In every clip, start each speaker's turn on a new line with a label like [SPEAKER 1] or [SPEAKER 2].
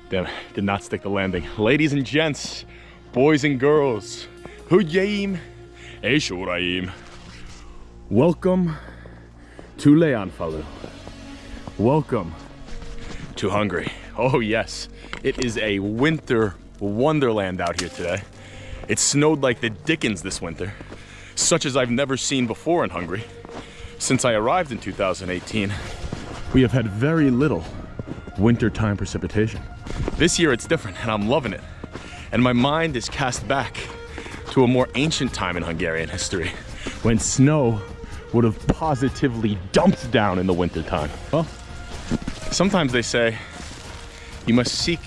[SPEAKER 1] Damn, did not stick the landing. Ladies and gents, boys and girls, Hugyaim, Eshuraim. Welcome to Leonfalu. Welcome to Hungary. Oh yes, it is a winter wonderland out here today. It snowed like the dickens this winter, such as I've never seen before in Hungary. Since I arrived in 2018, we have had very little wintertime precipitation. This year it's different and I'm loving it. And my mind is cast back to a more ancient time in Hungarian history when snow would have positively dumped down in the wintertime. Well, sometimes they say you must seek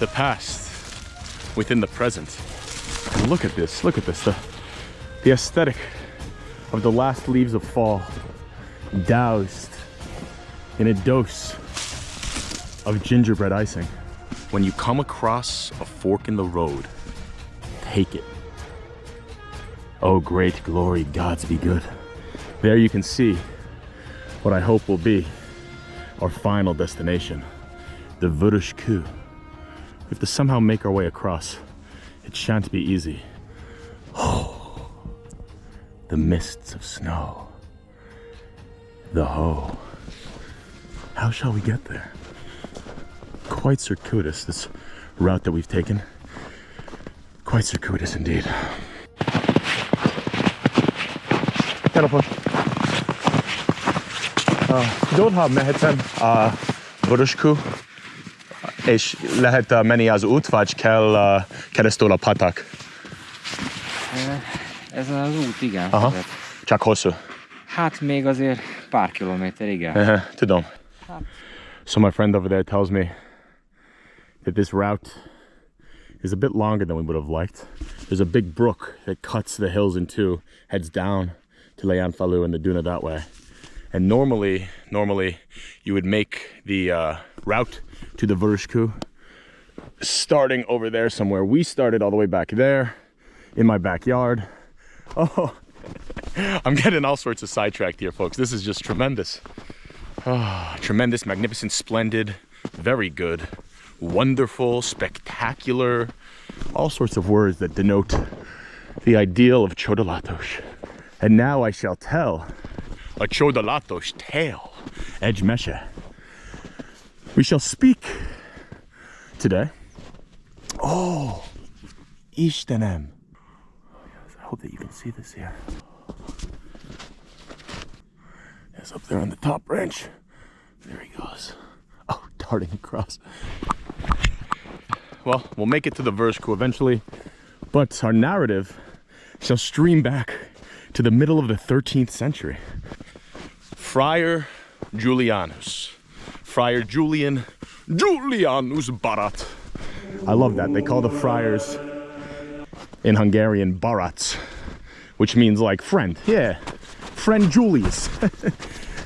[SPEAKER 1] the past within the present. And look at this, the aesthetic of the last leaves of fall doused in a dose of gingerbread icing. When you come across a fork in the road, take it. Oh, great glory, gods be good. There you can see what I hope will be our final destination, the Vörös-kő. We have to somehow make our way across. It shan't be easy. Oh, the mists of snow. The hoe. How shall we get there? Quite circuitous, this route that we've taken. Quite circuitous indeed. Dodha mehetem a Vörös-kő, és lehet menni az út, vagy kell keresztül a patak?
[SPEAKER 2] Ez az út, igen.
[SPEAKER 1] Aha. Csak hosszú.
[SPEAKER 2] Hát még azért pár kilométer, igen.
[SPEAKER 1] Tudom. So my friend over there tells me that this route is a bit longer than we would have liked. There's a big brook that cuts the hills in two, heads down to Leonfalu and the Duna that way. And normally you would make the route to the Vörös-kő starting over there somewhere. We started all the way back there in my backyard. Oh, I'm getting all sorts of sidetracked here, folks. This is just tremendous. Oh, tremendous, magnificent, splendid, very good, wonderful, spectacular, all sorts of words that denote the ideal of Csodalatos. And now I shall tell a Csodalatos tale. Edge Meshe. We shall speak today. Oh, Istenem. I hope that you can see this here. It's up there on the top branch. There he goes. Oh, darting across. Well, we'll make it to the Vörös-kő eventually, but our narrative shall stream back to the middle of the 13th century. Friar Julianus. Friar Julian, Julianus Barat. I love that. They call the friars in Hungarian Barats, which means like friend. Yeah, friend Julius.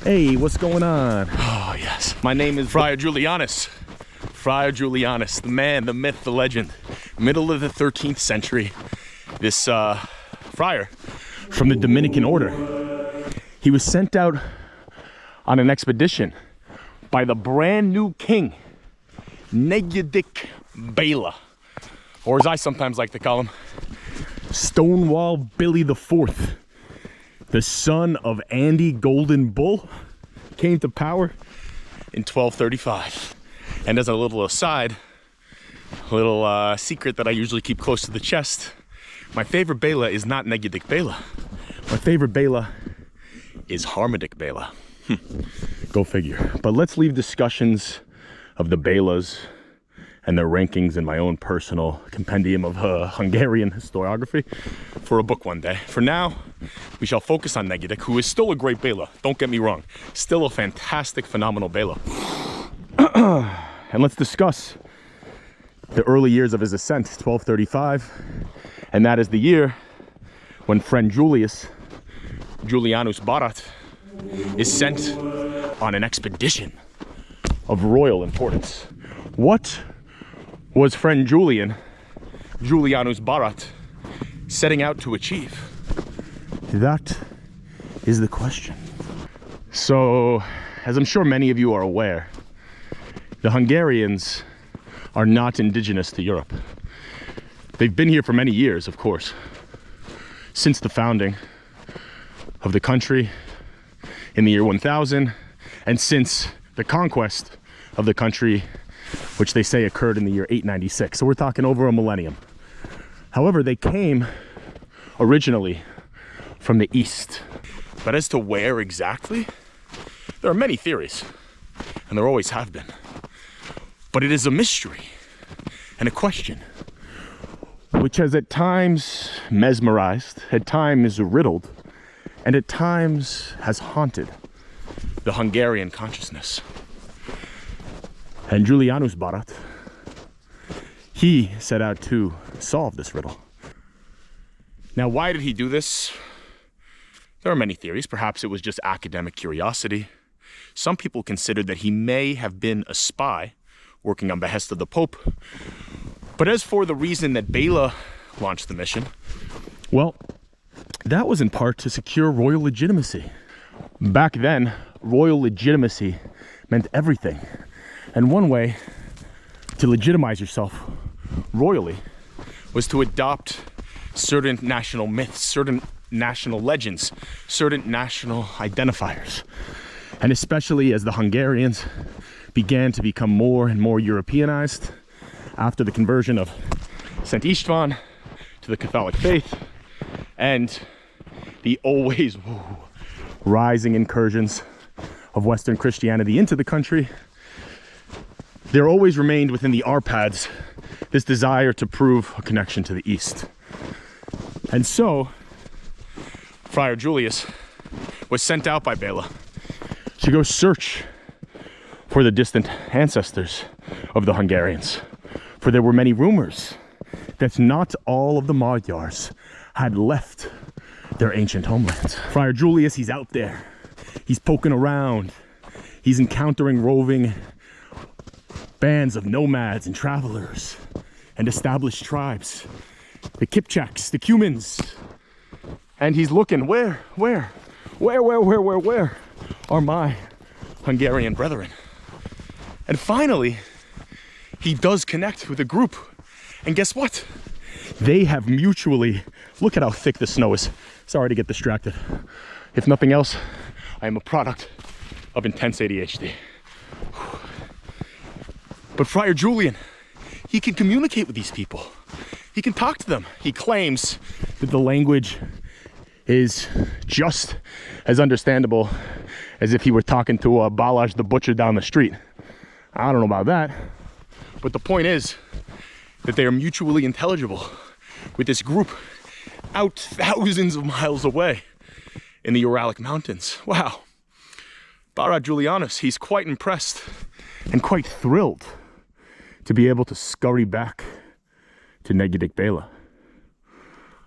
[SPEAKER 1] Hey, what's going on? Oh, yes. My name is Friar Julianus. Friar Julianus, the man, the myth, the legend. Middle of the 13th century. This friar from the Dominican order. He was sent out on an expedition by the brand new king, Magyars Béla, or as I sometimes like to call him, Stonewall Billy IV, the son of Andy Golden Bull, came to power in 1235. And as a little aside, a little secret that I usually keep close to the chest, my favorite Béla is not Magyars Béla. My favorite Béla is Harmonic Béla. Go figure. But let's leave discussions of the Bélas and their rankings in my own personal compendium of Hungarian historiography for a book one day. For now, we shall focus on Magyars, who is still a great Béla. Don't get me wrong. Still a fantastic, phenomenal Béla. And let's discuss the early years of his ascent, 1235. And that is the year when friend Julianus Barat, is sent on an expedition of royal importance. What was friend Julianus Barat setting out to achieve? That is the question. So, as I'm sure many of you are aware, the Hungarians are not indigenous to Europe. They've been here for many years, of course, since the founding of the country in the year 1000, and since the conquest of the country, which they say occurred in the year 896. So we're talking over a millennium. However, they came originally from the east. But as to where exactly, there are many theories, and there always have been. But it is a mystery and a question, which has at times mesmerized, at times riddled, and at times has haunted the Hungarian consciousness. And Julianus Barat, he set out to solve this riddle. Now, why did he do this? There are many theories. Perhaps it was just academic curiosity. Some people considered that he may have been a spy working on behest of the Pope. But as for the reason that Béla launched the mission, well, that was in part to secure royal legitimacy. Back then, royal legitimacy meant everything. And one way to legitimize yourself royally was to adopt certain national myths, certain national legends, certain national identifiers. And especially as the Hungarians began to become more and more Europeanized after the conversion of St. Istvan to the Catholic faith and the always rising incursions of Western Christianity into the country, there always remained within the Árpáds this desire to prove a connection to the East. And so, Friar Julius was sent out by Béla to go search for the distant ancestors of the Hungarians. For there were many rumors that not all of the Magyars had left their ancient homelands. Friar Julius, he's out there. He's poking around. He's encountering roving bands of nomads and travelers and established tribes. The Kipchaks, the Cumans. And he's looking, where are my Hungarian brethren? And finally, he does connect with a group. And guess what? They have mutually, look at how thick the snow is. Sorry to get distracted. If nothing else, I am a product of intense ADHD. But Friar Julian, he can communicate with these people. He can talk to them. He claims that the language is just as understandable as if he were talking to a Balázs the butcher down the street. I don't know about that, but the point is that they are mutually intelligible with this group out thousands of miles away in the Uralic mountains. Wow. Barat Julianus, he's quite impressed and quite thrilled to be able to scurry back to Nagydik Béla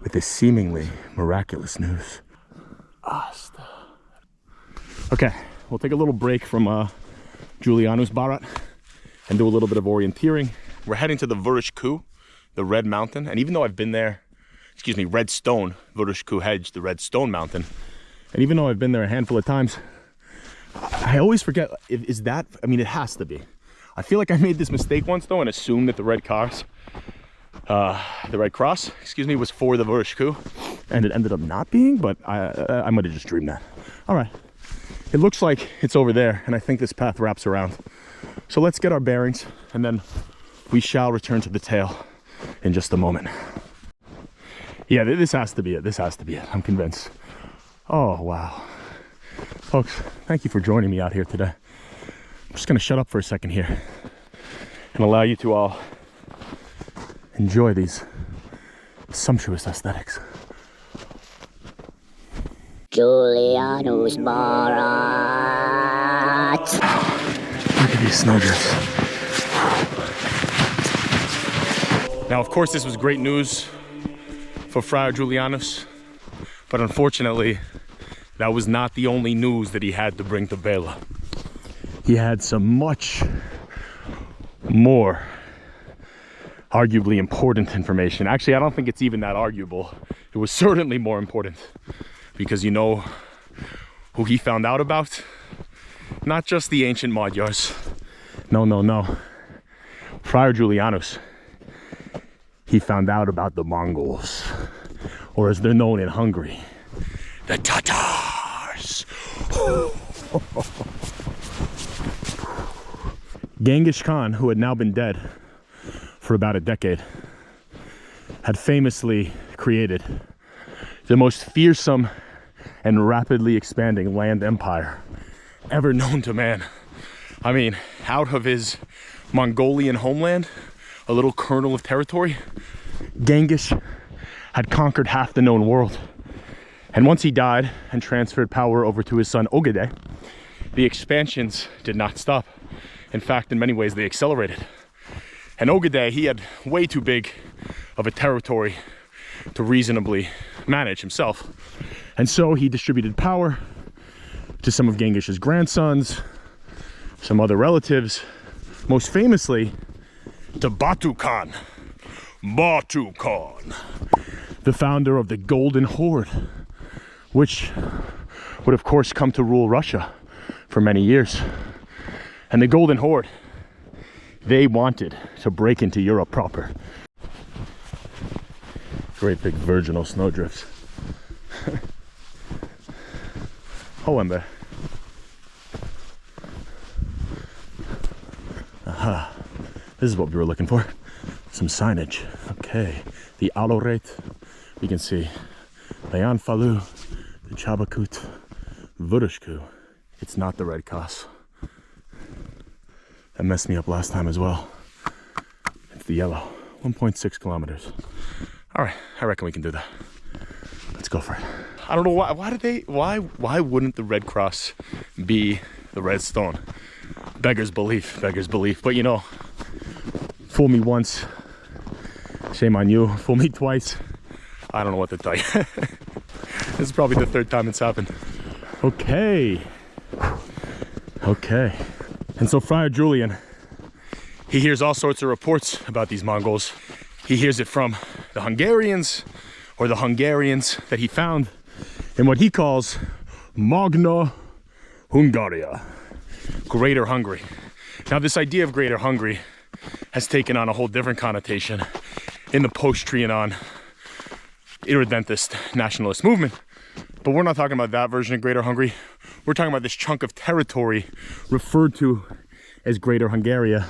[SPEAKER 1] with this seemingly miraculous news. Okay, we'll take a little break from Julianus Barat and do a little bit of orienteering. We're heading to the Vörös-kő, the Red Mountain, and even though I've been there, Red Stone, Vörös-kő Hedge, the Red Stone Mountain, and even though I've been there a handful of times, I always forget, is that, I mean, it has to be. I feel like I made this mistake once though and assumed that the Red Cross, was for the Vörös-kő, and it ended up not being, but I might have just dreamed that. All right, it looks like it's over there, and I think this path wraps around. So let's get our bearings, and then we shall return to the tale in just a moment. Yeah, this has to be it. This has to be it. I'm convinced. Oh, wow. Folks, thank you for joining me out here today. I'm just going to shut up for a second here and allow you to all enjoy these sumptuous aesthetics.
[SPEAKER 3] Julianus Barat.
[SPEAKER 1] Look at these snowdrifts. Now, of course, this was great news for Friar Julianus, but unfortunately, that was not the only news that he had to bring to Béla. He had some much more arguably important information. Actually, I don't think it's even that arguable. It was certainly more important, because you know who he found out about? Not just the ancient Magyars. No. Friar Julianus, he found out about the Mongols, or as they're known in Hungary, the Tatars. Genghis Khan, who had now been dead for about a decade, had famously created the most fearsome and rapidly expanding land empire ever known to man. I mean, out of his Mongolian homeland, a little kernel of territory, Genghis had conquered half the known world. And once he died and transferred power over to his son Ogedei, the expansions did not stop. In fact, in many ways, they accelerated. And Ogedei, he had way too big of a territory to reasonably manage himself. And so he distributed power to some of Genghis's grandsons, some other relatives, most famously to Batu Khan. Batu Khan, the founder of the Golden Horde, which would of course come to rule Russia for many years. And the Golden Horde, they wanted to break into Europe proper. Great big virginal snowdrifts. Oh, Ember. Aha. This is what we were looking for. Some signage. Okay. The Alorate. We can see Leon Falu, the Chabakut, Vurushku. It's not the Red Cross. That messed me up last time as well. It's the yellow. 1.6 kilometers. All right, I reckon we can do that. Let's go for it. I don't know why wouldn't the Red Cross be the red stone? Beggars belief, but you know, fool me once, shame on you. Fool me twice, I don't know what to tell you. This is probably the third time it's happened. Okay. And so Friar Julian, he hears all sorts of reports about these Mongols. He hears it from the Hungarians, or the Hungarians that he found in what he calls Magna Hungaria, Greater Hungary. Now this idea of Greater Hungary has taken on a whole different connotation in the post-Trianon irredentist nationalist movement. But we're not talking about that version of Greater Hungary. We're talking about this chunk of territory referred to as Greater Hungaria,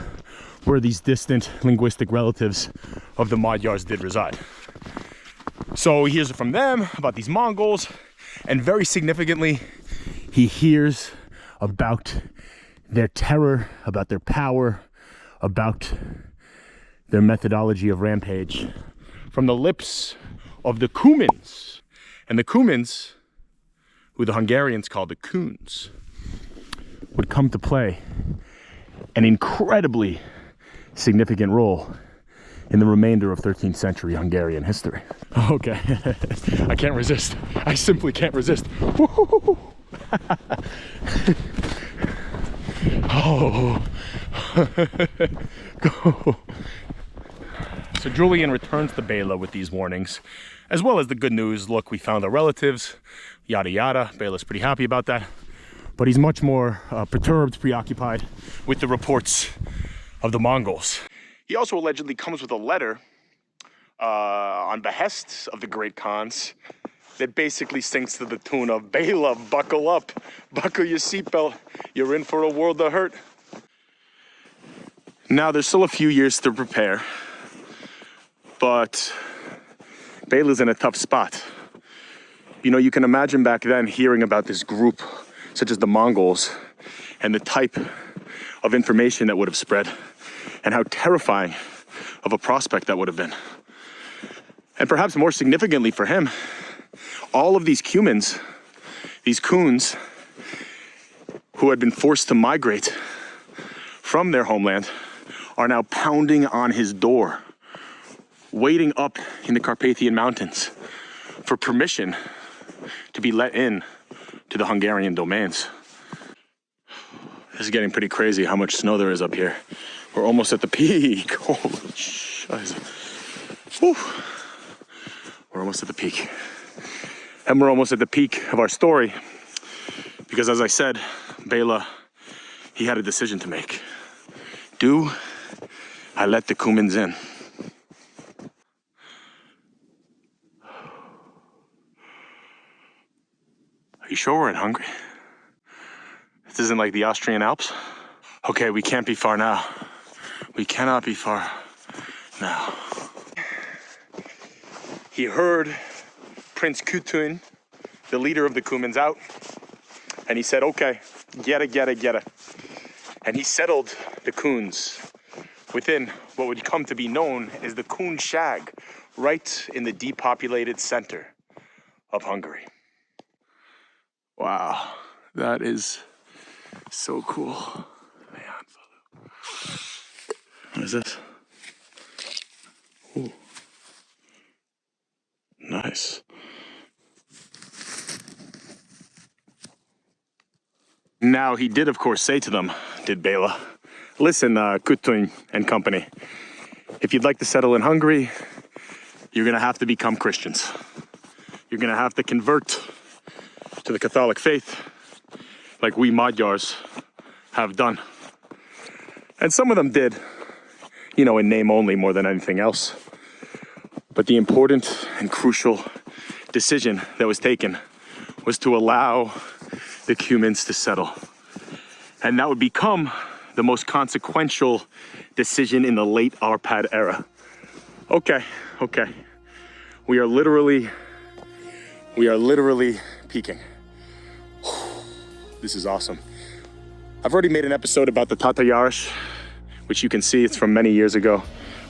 [SPEAKER 1] where these distant linguistic relatives of the Magyars did reside. So he hears it from them about these Mongols, and very significantly, he hears about their terror, about their power, about their methodology of rampage from the lips of the Cumans. And the Cumans, who the Hungarians call the Cumans, would come to play an incredibly significant role in the remainder of 13th century Hungarian history. Okay, I can't resist. I simply can't resist. Oh, go. So Julian returns to Béla with these warnings, as well as the good news. Look, we found our relatives, yada yada. Béla's pretty happy about that, but he's much more perturbed, preoccupied with the reports of the Mongols. He also allegedly comes with a letter on behest of the great Khans that basically sings to the tune of Béla, buckle up, buckle your seatbelt, you're in for a world of hurt. Now there's still a few years to prepare, but Béla's in a tough spot. You know, you can imagine back then hearing about this group, such as the Mongols, and the type of information that would have spread, and how terrifying of a prospect that would have been. And perhaps more significantly for him, all of these Cumans, these Coons, who had been forced to migrate from their homeland, are now pounding on his door, waiting up in the Carpathian Mountains for permission to be let in to the Hungarian domains. This is getting pretty crazy how much snow there is up here. We're almost at the peak. Holy shit. Whew. We're almost at the peak. And we're almost at the peak of our story because, as I said, Béla, he had a decision to make. Do I let the Cumans in. Are you sure we're in Hungary? This isn't like the Austrian Alps? Okay, we can't be far now. We cannot be far now. He heard Prince Kutun, the leader of the Cumans, out, and he said, okay, get it. And he settled the Kuns within what would come to be known as the Kun Shag, right in the depopulated center of Hungary. Wow, that is so cool. What is this? Ooh. Nice. Now, he did, of course, say to them, did Béla, listen, Kutun and company, if you'd like to settle in Hungary, you're going to have to become Christians. You're going to have to convert to the Catholic faith, like we Magyars have done. And some of them did, you know, in name only more than anything else. But the important and crucial decision that was taken was to allow the Cumans to settle. And that would become the most consequential decision in the late Árpád era. Okay. We are literally peaking. This is awesome. I've already made an episode about the Magyars, which you can see, it's from many years ago.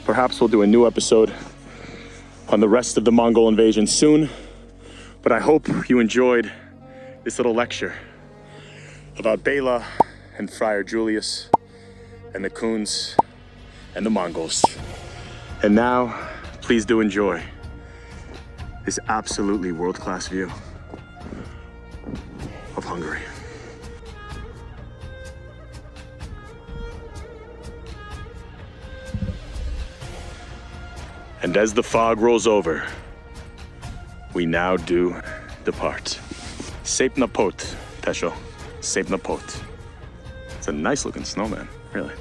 [SPEAKER 1] Perhaps we'll do a new episode on the rest of the Mongol invasion soon. But I hope you enjoyed this little lecture about Béla and Friar Julius and the Huns and the Mongols. And now, please do enjoy this absolutely world-class view of Hungary. And as the fog rolls over, we now do depart. Szép napot, Tesho. Szép napot. It's a nice looking snowman, really.